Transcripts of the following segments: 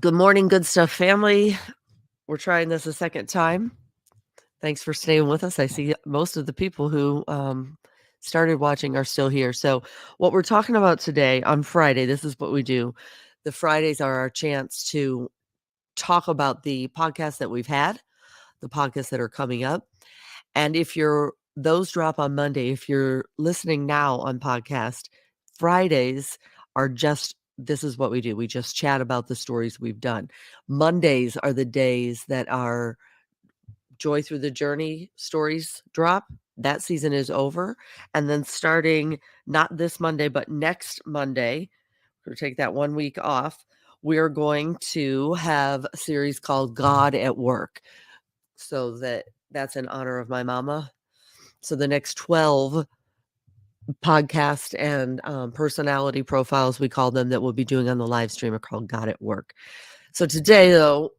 Good morning, good stuff family. We're trying this a second time. Thanks for staying with us. I see most of the people who started watching are still here. So, what we're talking about today on Friday, this is what we do. The Fridays are our chance to talk about the podcasts that we've had, the podcasts that are coming up. And if those drop on Monday, if you're listening now on podcast, Fridays are just this is what we do. We just chat about the stories we've done. Mondays are the days that our Joy Through the Journey stories drop. That season is over. And then starting not this Monday, but next Monday, we're going to take that 1 week off. We're going to have a series called God at Work. So that's in honor of my mama. So the next 12 podcast and personality profiles, we call them, that we'll be doing on the live stream are called God at Work. So today, though,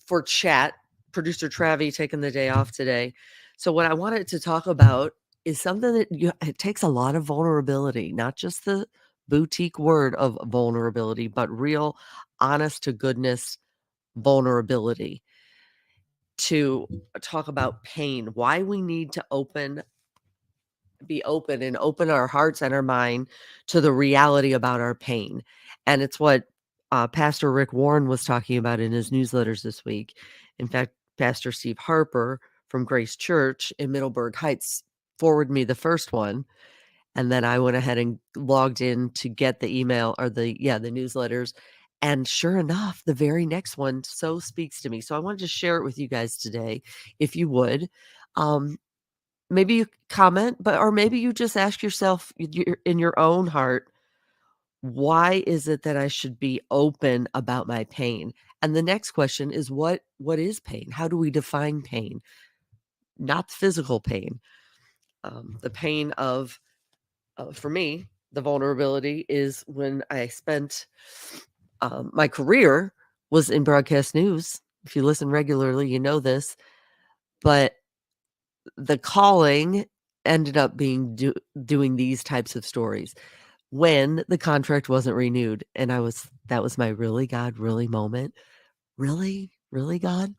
for chat, producer Travi taking the day off today. So what I wanted to talk about is something that it takes a lot of vulnerability, not just the boutique word of vulnerability, but real, honest to goodness vulnerability to talk about pain, why we need to be open and open our hearts and our mind to the reality about our pain. And it's what Pastor Rick Warren was talking about in his newsletters this week. In fact, Pastor Steve Harper from Grace Church in Middleburg Heights forwarded me the first one. And then I went ahead and logged in to get the email or the newsletters. And sure enough, the very next one so speaks to me. So I wanted to share it with you guys today, if you would. Maybe you comment, or maybe you just ask yourself in your own heart, why is it that I should be open about my pain? And the next question is, what is pain? How do we define pain? Not physical pain. The pain of, for me, the vulnerability is when I spent my career was in broadcast news. If you listen regularly, you know this, but the calling ended up being doing these types of stories when the contract wasn't renewed. And that was my really, God, really moment. Really, really, God.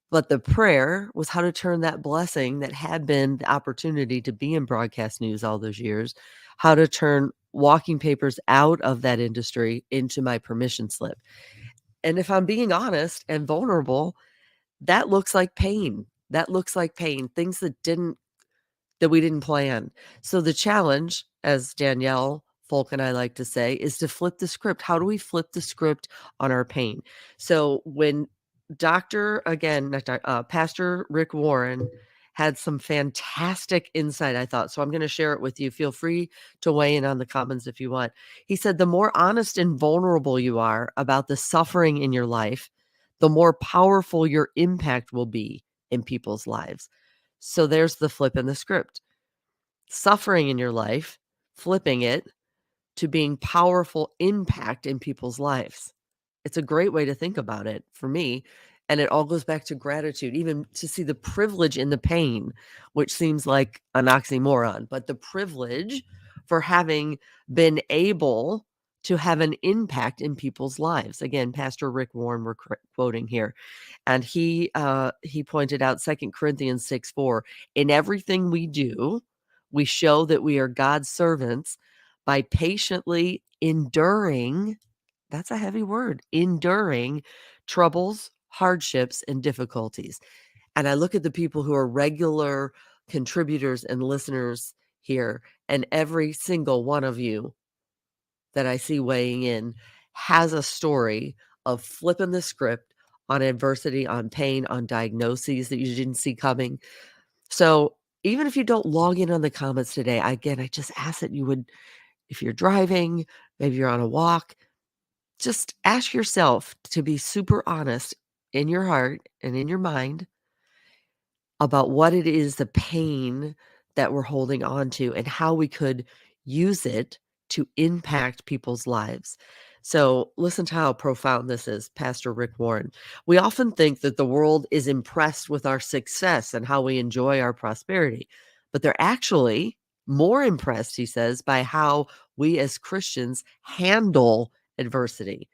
But the prayer was how to turn that blessing that had been the opportunity to be in broadcast news all those years, how to turn walking papers out of that industry into my permission slip. And if I'm being honest and vulnerable, that looks like pain. That looks like pain, things that we didn't plan. So the challenge, as Danielle Folk and I like to say, is to flip the script. How do we flip the script on our pain? So when Pastor Rick Warren had some fantastic insight, I thought. So I'm going to share it with you. Feel free to weigh in on the comments if you want. He said, the more honest and vulnerable you are about the suffering in your life, the more powerful your impact will be in people's lives. So there's the flip in the script. Suffering in your life, flipping it to being powerful impact in people's lives. It's a great way to think about it for me. And it all goes back to gratitude, even to see the privilege in the pain, which seems like an oxymoron, but the privilege for having been able to have an impact in people's lives. Again, Pastor Rick Warren, we're quoting here. And he pointed out 2 Corinthians 6:4, in everything we do, we show that we are God's servants by patiently enduring, that's a heavy word, enduring troubles, hardships, and difficulties. And I look at the people who are regular contributors and listeners here, and every single one of you that I see weighing in has a story of flipping the script on adversity, on pain, on diagnoses that you didn't see coming. So even if you don't log in on the comments today, I just ask that you would, if you're driving, maybe you're on a walk, just ask yourself to be super honest in your heart and in your mind about what it is, the pain that we're holding on to, and how we could use it to impact people's lives. So listen to how profound this is, Pastor Rick Warren. We often think that the world is impressed with our success and how we enjoy our prosperity, but they're actually more impressed, he says, by how we as Christians handle adversity.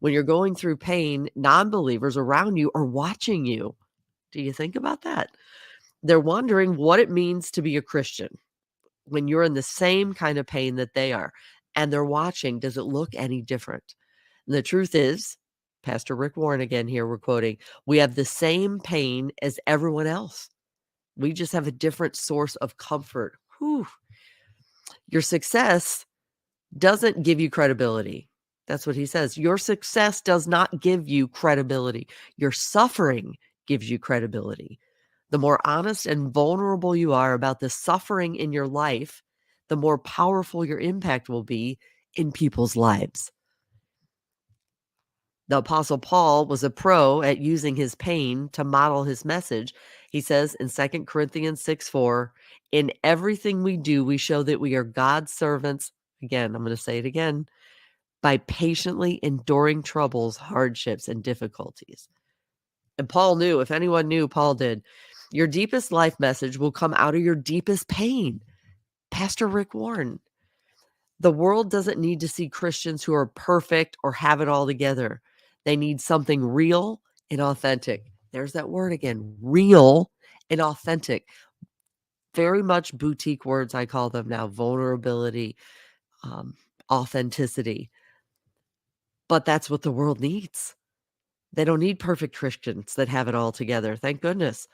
When you're going through pain, non-believers around you are watching you. Do you think about that? They're wondering what it means to be a Christian when you're in the same kind of pain that they are. And they're watching, does it look any different? And the truth is, Pastor Rick Warren again here, we're quoting, we have the same pain as everyone else. We just have a different source of comfort. Whew. Your success doesn't give you credibility. That's what he says. Your success does not give you credibility. Your suffering gives you credibility. The more honest and vulnerable you are about the suffering in your life, the more powerful your impact will be in people's lives. The Apostle Paul was a pro at using his pain to model his message. He says in 2 Corinthians 6:4, in everything we do, we show that we are God's servants. Again, I'm going to say it again, by patiently enduring troubles, hardships, and difficulties. And Paul knew, if anyone knew, Paul did. Your deepest life message will come out of your deepest pain. Pastor Rick Warren. The world doesn't need to see Christians who are perfect or have it all together. They need something real and authentic. There's that word again, real and authentic. Very much boutique words, I call them now, vulnerability, authenticity. But that's what the world needs. They don't need perfect Christians that have it all together. Thank goodness.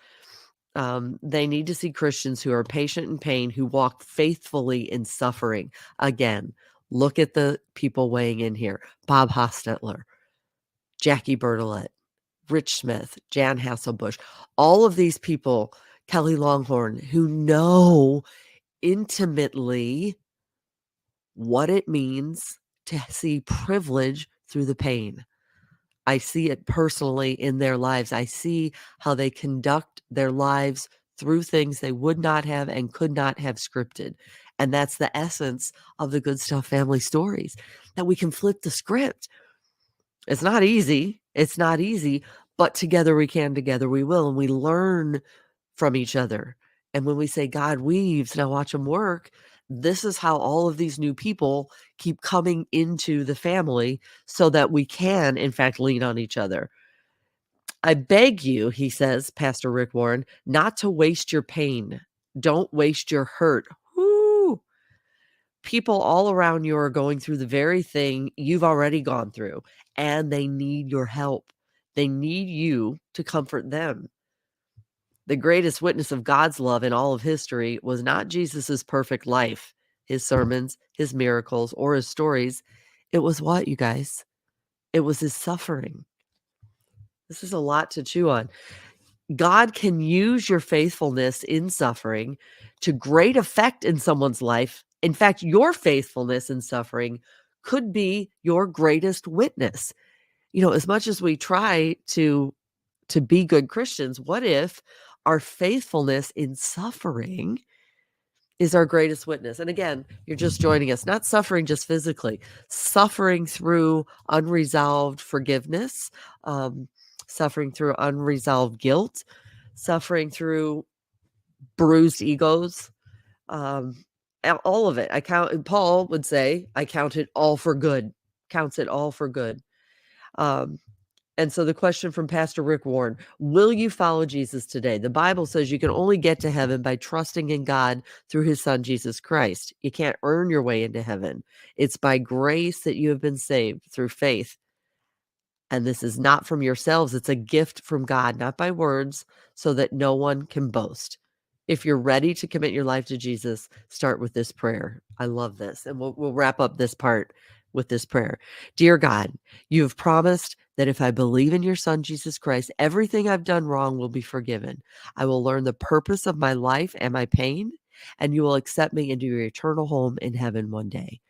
They need to see Christians who are patient in pain, who walk faithfully in suffering. Again, look at the people weighing in here. Bob Hostetler, Jackie Bertolet, Rich Smith, Jan Hasselbush, all of these people, Kelly Longhorn, who know intimately what it means to see privilege through the pain. I see it personally in their lives. I see how they conduct their lives through things they would not have and could not have scripted. And that's the essence of the Good Stuff family stories, that we can flip the script. It's not easy. It's not easy, but together we can, together we will. And we learn from each other. And when we say God weaves, now watch him work, this is how all of these new people keep coming into the family so that we can, in fact, lean on each other. I beg you, he says, Pastor Rick Warren, not to waste your pain. Don't waste your hurt. Woo! People all around you are going through the very thing you've already gone through, and they need your help. They need you to comfort them. The greatest witness of God's love in all of history was not Jesus's perfect life, his sermons, his miracles, or his stories. It was what, you guys? It was his suffering. This is a lot to chew on. God can use your faithfulness in suffering to great effect in someone's life. In fact, your faithfulness in suffering could be your greatest witness. You know, as much as we try to be good Christians, what if our faithfulness in suffering is our greatest witness? And again, you're just joining us, not suffering just physically, suffering through unresolved forgiveness, suffering through unresolved guilt, suffering through bruised egos, all of it. Paul would say, I count it all for good, counts it all for good. And so the question from Pastor Rick Warren, will you follow Jesus today? The Bible says you can only get to heaven by trusting in God through his son, Jesus Christ. You can't earn your way into heaven. It's by grace that you have been saved through faith. And this is not from yourselves. It's a gift from God, not by words, so that no one can boast. If you're ready to commit your life to Jesus, start with this prayer. I love this. And we'll wrap up this part with this prayer. Dear God, you have promised that if I believe in your son, Jesus Christ, everything I've done wrong will be forgiven. I will learn the purpose of my life and my pain, and you will accept me into your eternal home in heaven one day.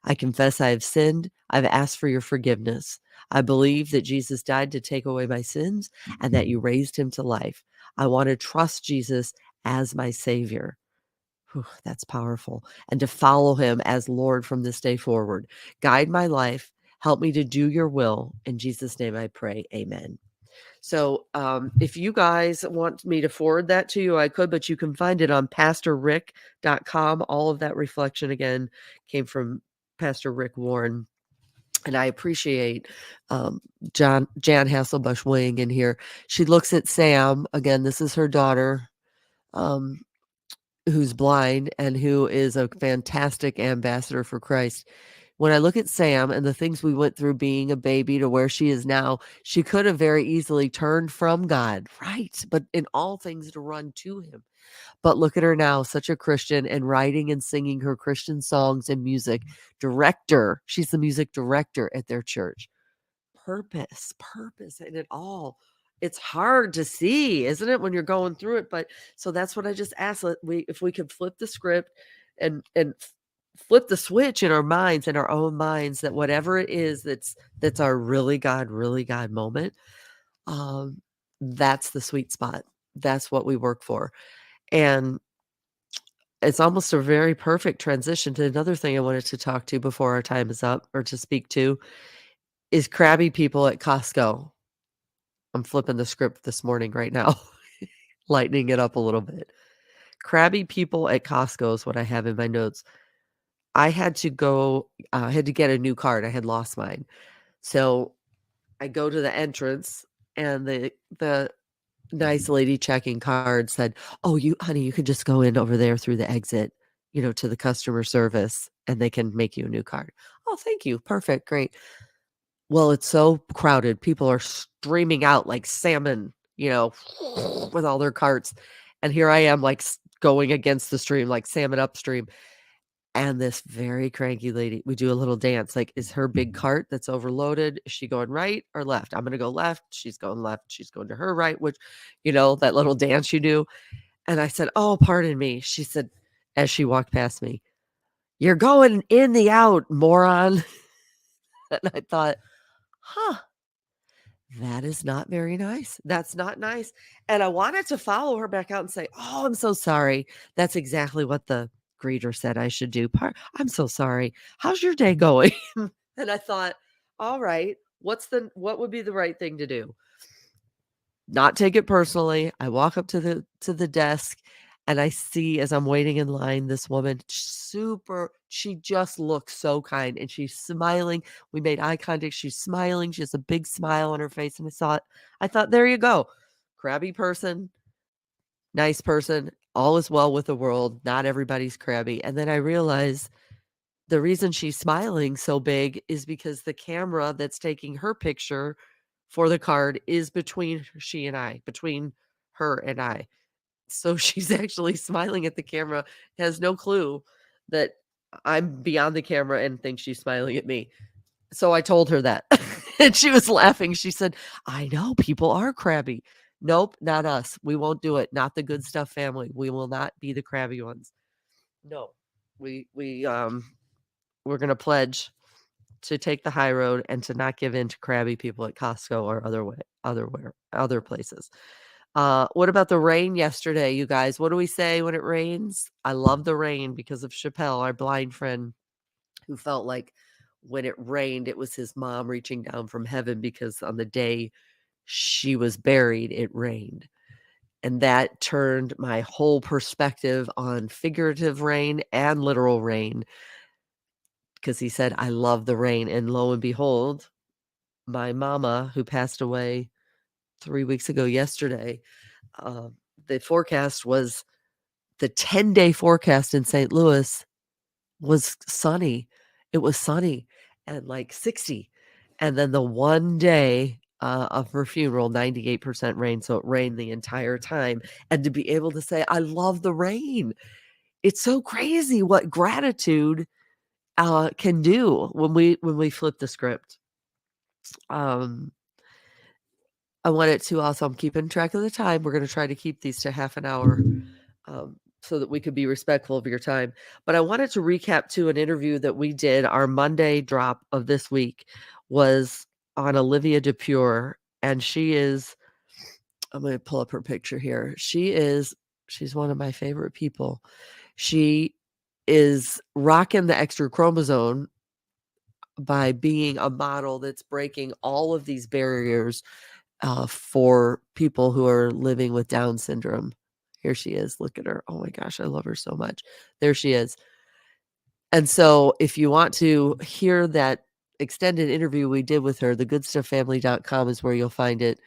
I confess I have sinned. I've asked for your forgiveness. I believe that Jesus died to take away my sins and that you raised him to life. I want to trust Jesus as my Savior. Whew, that's powerful. And to follow him as Lord from this day forward. Guide my life. Help me to do your will. In Jesus' name I pray. Amen. So if you guys want me to forward that to you, I could, but you can find it on pastorrick.com. All of that reflection, again, came from Pastor Rick Warren. And I appreciate Jan Hasselbush weighing in here. She looks at Sam again. This is her daughter, um, who's blind and who is a fantastic ambassador for Christ. When I look at Sam and the things we went through being a baby to where she is now, she could have very easily turned from God, right? But in all things to run to him. But look at her now, such a Christian and writing and singing her Christian songs and music. Director. She's the music director at their church. Purpose in it all. It's hard to see, isn't it, when you're going through it? But so that's what I just asked. If we could flip the script and flip the switch in our minds, in our own minds, that whatever it is that's our really God moment, that's the sweet spot. That's what we work for. And it's almost a very perfect transition to another thing I wanted to talk to before our time is up, or to speak to, is crabby people at Costco. I'm flipping the script this morning right now, lightening it up a little bit. Crabby people at Costco is what I have in my notes. I had to go, I had to get a new card. I had lost mine. So I go to the entrance and the nice lady checking card said, "Oh, honey, you could just go in over there through the exit, to the customer service and they can make you a new card." "Oh, thank you. Perfect. Great." Well, it's so crowded. People are streaming out like salmon, with all their carts. And here I am, like going against the stream, like salmon upstream. And this very cranky lady, we do a little dance. Like, is her big cart that's overloaded? Is she going right or left? I'm going to go left. She's going left. She's going to her right, which, that little dance you do. And I said, "Oh, pardon me." She said, as she walked past me, "You're going in the out, moron." And I thought, huh, that is not very nice. That's not nice. And I wanted to follow her back out and say, "Oh, I'm so sorry. That's exactly what the greeter said I should do. I'm so sorry. How's your day going?" And I thought, all right, what would be the right thing to do? Not take it personally. I walk up to the desk and I see, as I'm waiting in line, this woman, she just looks so kind and she's smiling. We made eye contact. She's smiling. She has a big smile on her face. And I thought, there you go. Crabby person, nice person, all is well with the world. Not everybody's crabby. And then I realized the reason she's smiling so big is because the camera that's taking her picture for the card is between her and I. So she's actually smiling at the camera, has no clue that I'm beyond the camera and thinks she's smiling at me. So I told her that. And she was laughing. She said, "I know people are crabby." Nope, not us. We won't do it. Not the Good Stuff family. We will not be the crabby ones. No. We're going to pledge to take the high road and to not give in to crabby people at Costco or other places. What about the rain yesterday, you guys? What do we say when it rains? I love the rain because of Chappelle, our blind friend, who felt like when it rained, it was his mom reaching down from heaven because on the day she was buried, it rained. And that turned my whole perspective on figurative rain and literal rain, because he said, "I love the rain." And lo and behold, my mama, who passed away 3 weeks ago yesterday, uh, the forecast was the 10-day forecast in St. Louis was sunny. It was sunny and like 60. And then the one day of her funeral, 98% rain. So it rained the entire time. And to be able to say, "I love the rain." It's so crazy what gratitude can do when we flip the script. Um, I wanted to also, I'm keeping track of the time. We're going to try to keep these to half an hour, so that we could be respectful of your time. But I wanted to recap to an interview that we did. Our Monday drop of this week was on Olivia DePure, and I'm going to pull up her picture here. She's one of my favorite people. She is rocking the extra chromosome by being a model that's breaking all of these barriers for people who are living with Down syndrome. Here she is. Look at her. Oh my gosh, I love her so much. There she is. And so if you want to hear that extended interview we did with her. TheGoodStuffFamily.com is where you'll find it.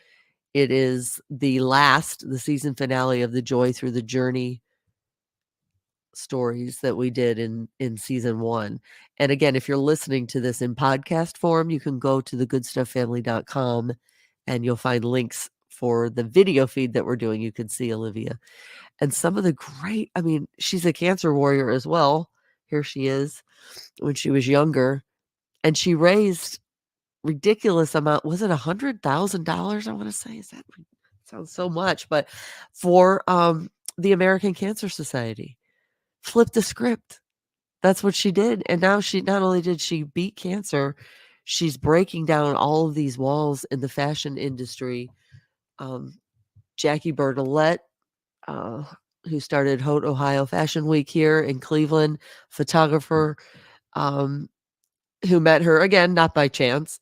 It is the season finale of the Joy Through the Journey stories that we did in season 1. And again, if you're listening to this in podcast form, you can go to thegoodstufffamily.com and you'll find links for the video feed that we're doing. You can see Olivia and some of the great, I mean, she's a cancer warrior as well. Here she is when she was younger, and she raised ridiculous amount. Was it $100,000? I want to say, sounds so much, but for the American Cancer Society. Flip the script. That's what she did. And now she not only did she beat cancer, she's breaking down all of these walls in the fashion industry. Jackie Bertolette, who started Haute Ohio Fashion Week here in Cleveland, photographer, who met her again, not by chance,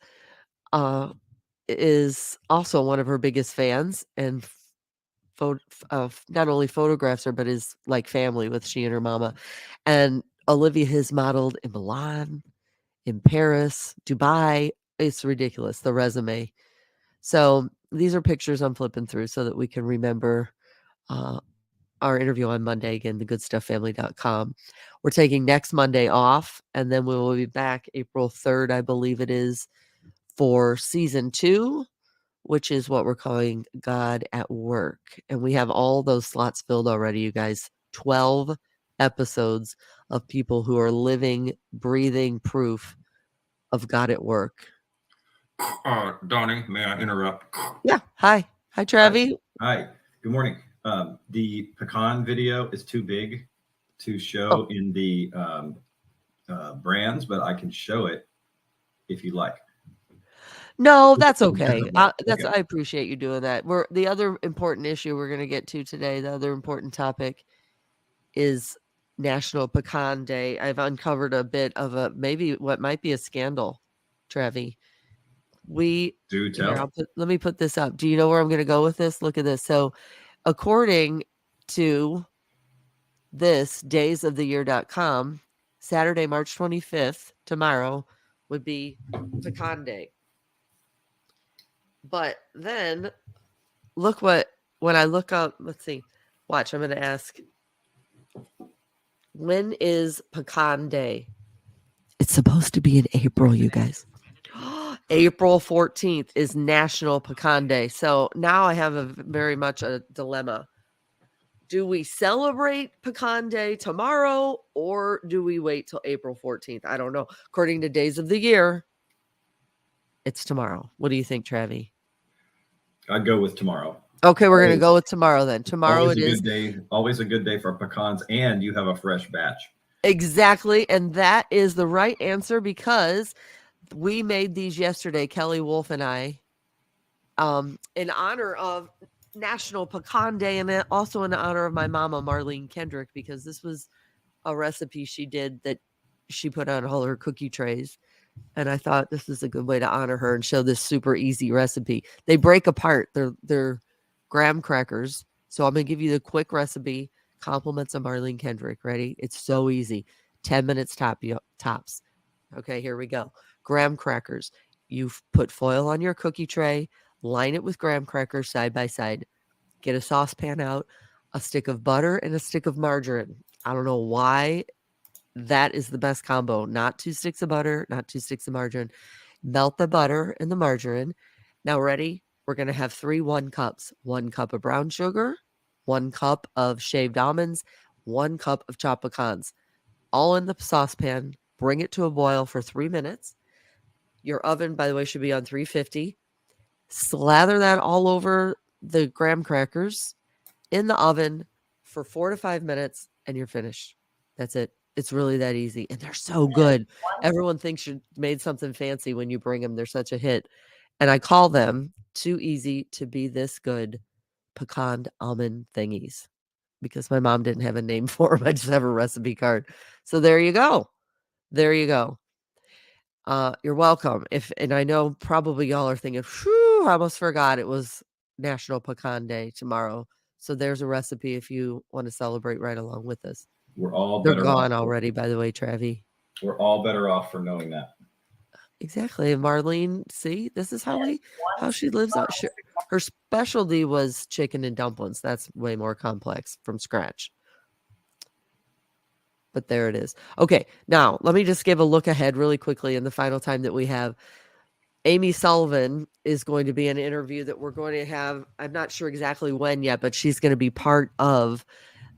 is also one of her biggest fans and not only photographs her, but is like family with she and her mama. And Olivia has modeled in Milan, in Paris, Dubai. It's ridiculous, the resume. So these are pictures I'm flipping through so that we can remember our interview on Monday, again, thegoodstufffamily.com. We're taking next Monday off, and then we will be back April 3rd, I believe it is, for season 2, which is what we're calling God at Work. And we have all those slots filled already, you guys. 12 episodes of people who are living, breathing proof of God at work. Donnie, may I interrupt? Yeah. Hi, Travi. Hi. Good morning. The pecan video is too big to show in the brands, but I can show it if you like. No, that's okay. I appreciate you doing that. The other important issue we're going to get to today, the other important topic is National Pecan Day. I've uncovered a bit of maybe what might be a scandal, Travi. Do tell. Let me put this up. Do you know where I'm going to go with this? Look at this. So according to this daysoftheyear.com, Saturday, March 25th, tomorrow, would be Pecan Day. But then look when I look up, let's see, watch, I'm going to ask, when is Pecan Day? It's supposed to be in April, you guys. April 14th is National Pecan Day. So now I have very much a dilemma. Do we celebrate Pecan Day tomorrow or do we wait till April 14th? I don't know. According to Days of the Year, it's tomorrow. What do you think, Travi? I'd go with tomorrow. Okay, we're going to go with tomorrow then. Tomorrow it is. Always a good day for pecans, and you have a fresh batch. Exactly, and that is the right answer because we made these yesterday, Kelly Wolf and I, in honor of National Pecan Day and also in honor of my mama, Marlene Kendrick, because this was a recipe she did that she put on all her cookie trays. And I thought this is a good way to honor her and show this super easy recipe. They break apart. They're graham crackers. So I'm going to give you the quick recipe. Compliments of Marlene Kendrick. Ready? It's so easy. 10 minutes tops. Okay, here we go. Graham crackers. You put foil on your cookie tray. Line it with graham crackers side by side. Get a saucepan out. A stick of butter and a stick of margarine. I don't know why that is the best combo. Not 2 sticks of butter, not 2 sticks of margarine. Melt the butter and the margarine. Now, ready? We're going to have 3 1 cups. 1 cup of brown sugar, 1 cup of shaved almonds, 1 cup of chopped pecans. All in the saucepan. Bring it to a boil for 3 minutes. Your oven, by the way, should be on 350. Slather that all over the graham crackers in the oven for 4 to 5 minutes, and you're finished. That's it. It's really that easy. And they're so good. Everyone thinks you made something fancy when you bring them. They're such a hit. And I call them too easy to be this good pecan almond thingies because my mom didn't have a name for them. I just have a recipe card. So there you go. There you go. You're welcome. And I know probably y'all are thinking, I almost forgot it was National Pecan Day tomorrow. So there's a recipe if you want to celebrate right along with us. We're all They're gone already, by the way, Travi. We're all better off for knowing that. Exactly. And Marlene, see, this is how Yes, how she lives out. Her specialty was chicken and dumplings. That's way more complex from scratch. But there it is. Okay, now let me just give a look ahead really quickly in the final time that we have. Amy Sullivan is going to be an interview that we're going to have. I'm not sure exactly when yet, but she's going to be part of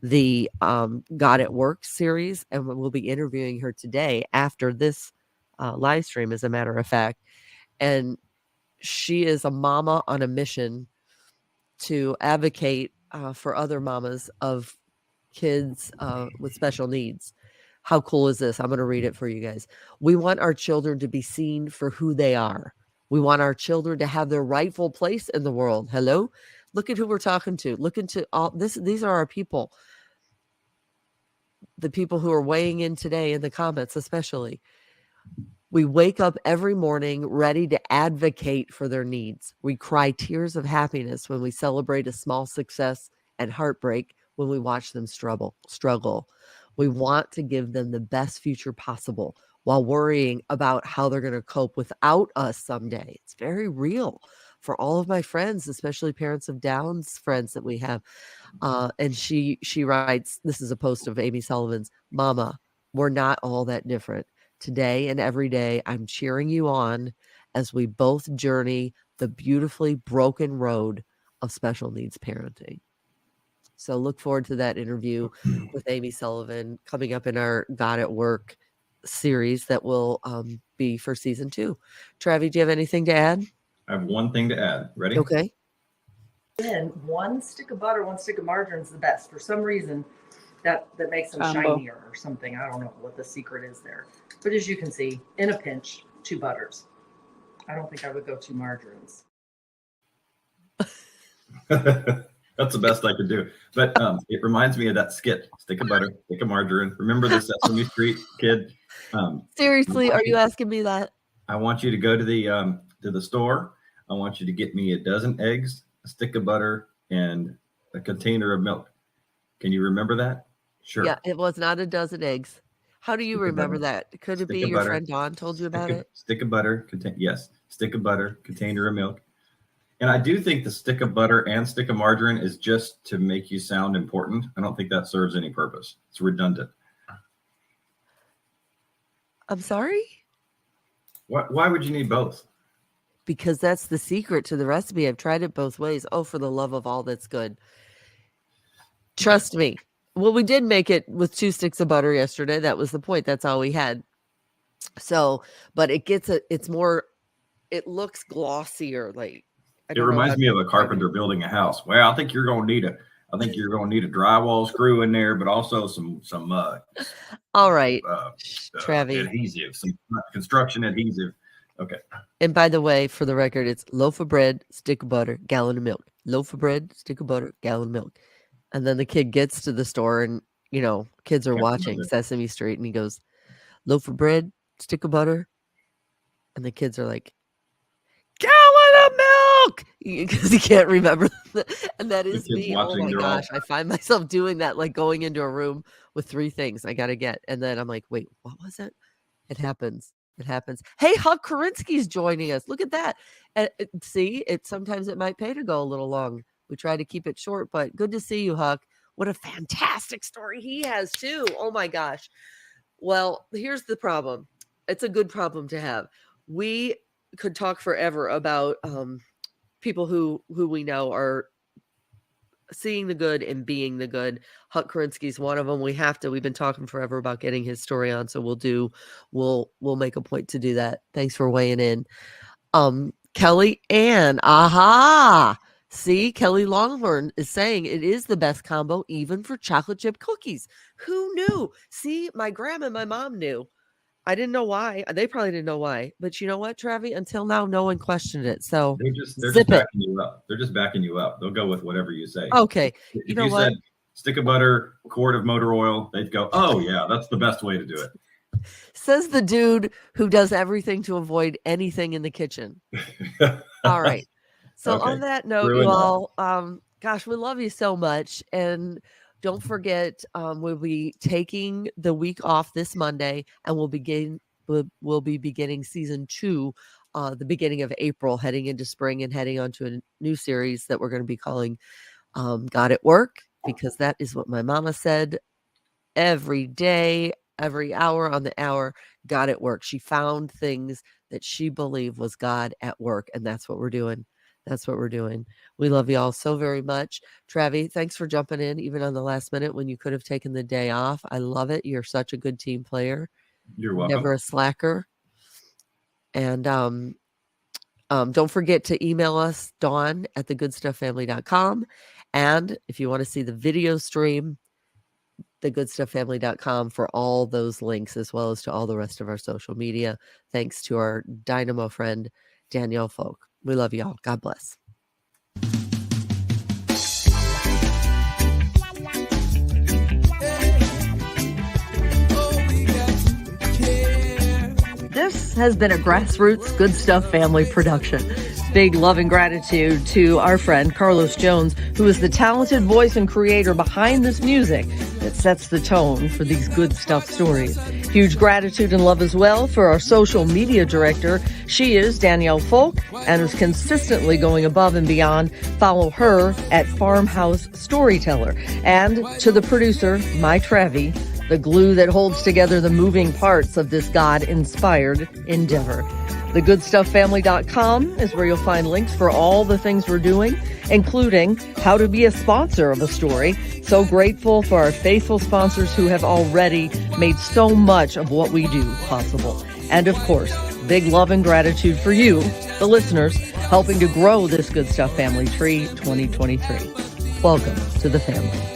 the God at Work series, and we'll be interviewing her today after this live stream, as a matter of fact. And she is a mama on a mission to advocate for other mamas of kids with special needs. How cool is this? I'm going to read it for you guys. We want our children to be seen for who they are. We want our children to have their rightful place in the world. Hello? Look at who we're talking to. Look into all this. These are our people. The people who are weighing in today in the comments, especially. We wake up every morning ready to advocate for their needs. We cry tears of happiness when we celebrate a small success and heartbreak when we watch them struggle. We want to give them the best future possible while worrying about how they're going to cope without us someday. It's very real for all of my friends, especially parents of Downs friends that we have. And she writes, this is a post of Amy Sullivan's, Mama, we're not all that different. Today and every day, I'm cheering you on as we both journey the beautifully broken road of special needs parenting. So look forward to that interview with Amy Sullivan coming up in our God at Work series that will be for season 2. Travi, do you have anything to add? I have one thing to add. Ready? Okay. Then 1 stick of butter, 1 stick of margarine is the best. For some reason, that makes them shinier or something. I don't know what the secret is there. But as you can see, in a pinch, 2 butters. I don't think I would go 2 margarines. That's the best I could do. But it reminds me of that skit, stick of butter, stick of margarine. Remember the Sesame Street kid? Seriously, are you asking me that? I want you to go to the store. I want you to get me a dozen eggs, a stick of butter, and a container of milk. Can you remember that? Sure. Yeah, it was not a dozen eggs. How do you remember that? Could it be your friend Dawn told you about it? Stick of butter, yes. Stick of butter, container of milk. And I do think the stick of butter and stick of margarine is just to make you sound important. I don't think that serves any purpose. It's redundant. I'm sorry? Why would you need both? Because that's the secret to the recipe. I've tried it both ways. Oh, for the love of all that's good. Trust me. Well, we did make it with 2 sticks of butter yesterday. That was the point. That's all we had. So, but it's more, it looks glossier. Like, it reminds me of a carpenter building a house. Well, I think you're going to need a drywall screw in there, but also some all right, Travi, adhesive, some construction adhesive. Okay. And by the way, for the record, it's loaf of bread, stick of butter, gallon of milk. Loaf of bread, stick of butter, gallon of milk. And then the kid gets to the store and, kids are watching Sesame Street and he goes, loaf of bread, stick of butter. And the kids are like, gallon of milk, because he can't remember. And that is me. Oh my gosh. I find myself doing that, like going into a room with 3 things I got to get. And then I'm like, wait, what was it? It happens. It happens. Hey, Huck Korinsky's joining us. Look at that. And see, sometimes it might pay to go a little long. We try to keep it short, but good to see you, Huck. What a fantastic story he has too. Oh my gosh. Well, here's the problem. It's a good problem to have. We could talk forever about people who we know are seeing the good and being the good. Huck Korinsky's one of them. We've been talking forever about getting his story on. So we'll make a point to do that. Thanks for weighing in. Kelly Ann, aha. See, Kelly Longhorn is saying it is the best combo, even for chocolate chip cookies. Who knew? See, my grandma and my mom knew. I didn't know why. They probably didn't know why. But you know what, Travi? Until now, no one questioned it. So they're just backing you up. They're just backing you up. They'll go with whatever you say. Okay. If you said stick of butter, quart of motor oil, they'd go, oh yeah, that's the best way to do it. Says the dude who does everything to avoid anything in the kitchen. All right. So on that note, you all, gosh, we love you so much. And don't forget, we'll be taking the week off this Monday and we'll begin we'll be beginning season 2 the beginning of April, heading into spring and heading on to a new series that we're going to be calling God at Work, because that is what my mama said every day, every hour on the hour. God at work. She found things that she believed was God at work, and that's what we're doing. That's what we're doing. We love y'all so very much. Travi, thanks for jumping in even on the last minute when you could have taken the day off. I love it. You're such a good team player. You're welcome. Never a slacker. And don't forget to email us, dawn@thegoodsstufffamily.com. And if you want to see the video stream, thegoodsstufffamily.com for all those links, as well as to all the rest of our social media. Thanks to our dynamo friend, Danielle Folk. We love y'all. God bless. This has been a Grassroots Good Stuff family production. Big love and gratitude to our friend Carlos Jones, who is the talented voice and creator behind this music that sets the tone for these good stuff stories. Huge gratitude and love as well for our social media director. She is Danielle Folk and is consistently going above and beyond. Follow her at Farmhouse Storyteller. And to the producer, my Travi, the glue that holds together the moving parts of this God-inspired endeavor. TheGoodStuffFamily.com is where you'll find links for all the things we're doing, including how to be a sponsor of a story. So grateful for our faithful sponsors who have already made so much of what we do possible. And of course, big love and gratitude for you, the listeners, helping to grow this Good Stuff family tree 2023. Welcome to the family.